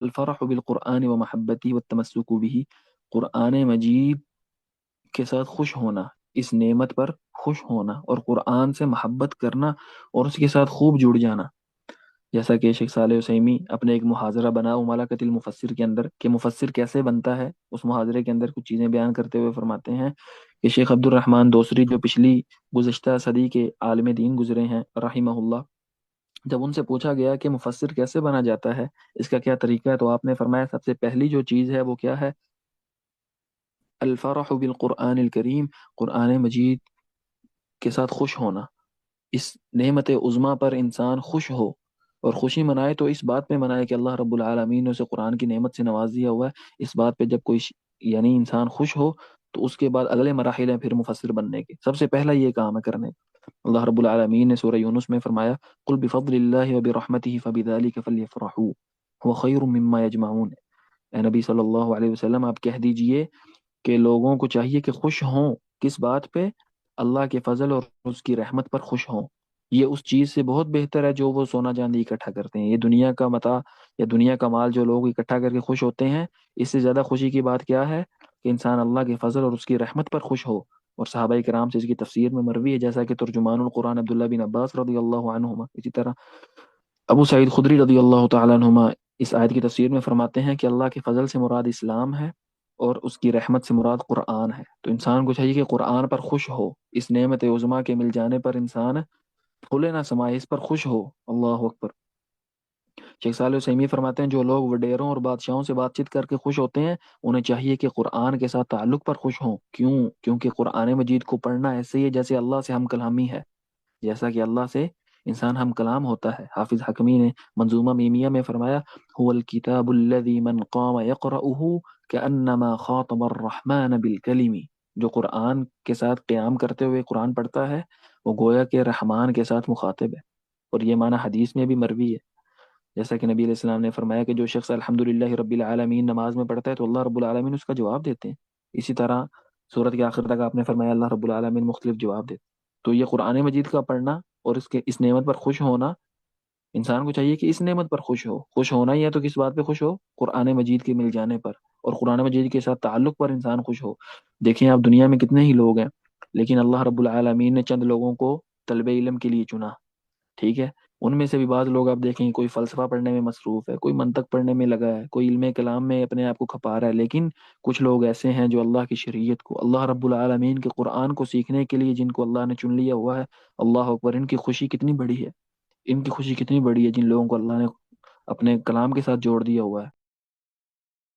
الفرح بالقرآن و محبتی و تمسک بھی، قرآن مجید کے ساتھ خوش ہونا، اس نعمت پر خوش ہونا اور قرآن سے محبت کرنا اور اس کے ساتھ خوب جڑ جانا. جیسا کہ شیخ صالح عثیمی اپنے ایک محاضرہ بنا مملکت المفسر کے اندر کہ مفسر کیسے بنتا ہے، اس محاضرے کے اندر کچھ چیزیں بیان کرتے ہوئے فرماتے ہیں کہ شیخ عبد الرحمن دوسری جو پچھلی گزشتہ صدی کے عالم دین گزرے ہیں رحمہ اللہ، جب ان سے پوچھا گیا کہ مفسر کیسے بنا جاتا ہے، اس کا کیا طریقہ ہے، تو آپ نے فرمایا سب سے پہلی جو چیز ہے وہ کیا ہے؟ الفرح بالقرآن الکریم، قرآن مجید کے ساتھ خوش ہونا. اس نعمت عظما پر انسان خوش ہو اور خوشی منائے تو اس بات پہ منائے کہ اللہ رب العالمین نے اسے قرآن کی نعمت سے نواز دیا ہوا ہے. اس بات پہ جب کوئی یعنی انسان خوش ہو تو اس کے بعد اگلے مراحل ہیں پھر مفسر بننے کے. سب سے پہلا یہ کام ہے کرنے کا. اللہ رب العالمین نے سورہ یونس میں فرمایا قل بفضل اللہ وبرحمتہ فبذلک فلیفرحوا هو خیر مما یجمعون. اے نبی صلی اللہ علیہ وسلم آپ کہہ دیجئے کہ لوگوں کو چاہیے کہ خوش ہوں. کس بات پہ؟ اللہ کے فضل اور اس کی رحمت پر خوش ہوں. یہ اس چیز سے بہت بہتر ہے جو وہ سونا چاندی اکٹھا کرتے ہیں. یہ دنیا کا متاع یا دنیا کا مال جو لوگ اکٹھا کر کے خوش ہوتے ہیں، اس سے زیادہ خوشی کی بات کیا ہے کہ انسان اللہ کے فضل اور اس کی رحمت پر خوش ہو. اور صحابہ کرام سے اس کی تفسیر میں مروی ہے، جیسا کہ ترجمان القرآن عبداللہ بن عباس رضی اللہ عنہما، اسی طرح ابو سعید خدری رضی اللہ تعالیٰ عنہما اس آیت کی تفسیر میں فرماتے ہیں کہ اللہ کے فضل سے مراد اسلام ہے اور اس کی رحمت سے مراد قرآن ہے. تو انسان کو چاہیے کہ قرآن پر خوش ہو. اس نعمت عظما کے مل جانے پر انسان پھولے نہ سمائے، اس پر خوش ہو. اللہ اکبر. شیخ صالح عثیمی فرماتے ہیں جو لوگ وڈیروں اور بادشاہوں سے بات چیت کر کے خوش ہوتے ہیں، انہیں چاہیے کہ قرآن کے ساتھ تعلق پر خوش ہوں. کیوں؟ کیونکہ قرآن مجید کو پڑھنا ایسے ہی ہے جیسے اللہ سے ہم کلامی ہے. جیسا کہ اللہ سے انسان ہم کلام ہوتا ہے. حافظ حکمی نے منظومہ میمیہ میں فرمایا هو الكتاب الذي من قام يقرأه كأنما خاطب الرحمن بالکلم. جو قرآن کے ساتھ قیام کرتے ہوئے قرآن پڑھتا ہے وہ گویا کہ رحمان کے ساتھ مخاطب ہے. اور یہ معنی حدیث میں بھی مروی ہے، جیسا کہ نبی علیہ السلام نے فرمایا کہ جو شخص الحمدللہ رب العالمین نماز میں پڑھتا ہے تو اللہ رب العالمین اس کا جواب دیتے ہیں. اسی طرح سورت کے آخر تک آپ نے فرمایا اللہ رب العالمین مختلف جواب دیتے. تو یہ قرآن مجید کا پڑھنا اور اس نعمت پر خوش ہونا، انسان کو چاہیے کہ اس نعمت پر خوش ہو. خوش ہونا ہی ہے تو کس بات پہ خوش ہو؟ قرآن مجید کے مل جانے پر اور قرآن مجید کے ساتھ تعلق پر انسان خوش ہو. دیکھیں آپ دنیا میں کتنے ہی لوگ ہیں، لیکن اللہ رب العالمین نے چند لوگوں کو طلب علم کے لیے چنا. ٹھیک ہے، ان میں سے بھی بعض لوگ آپ دیکھیں کوئی فلسفہ پڑھنے میں مصروف ہے، کوئی منطق پڑھنے میں لگا ہے، کوئی علم کلام میں اپنے آپ کو کھپا رہا ہے. لیکن کچھ لوگ ایسے ہیں جو اللہ کی شریعت کو، اللہ رب العالمین کے قرآن کو سیکھنے کے لیے جن کو اللہ نے چن لیا ہوا ہے. اللہ اکبر. ان کی خوشی کتنی بڑی ہے، ان کی خوشی کتنی بڑی ہے جن لوگوں کو اللہ نے اپنے کلام کے ساتھ جوڑ دیا ہوا ہے.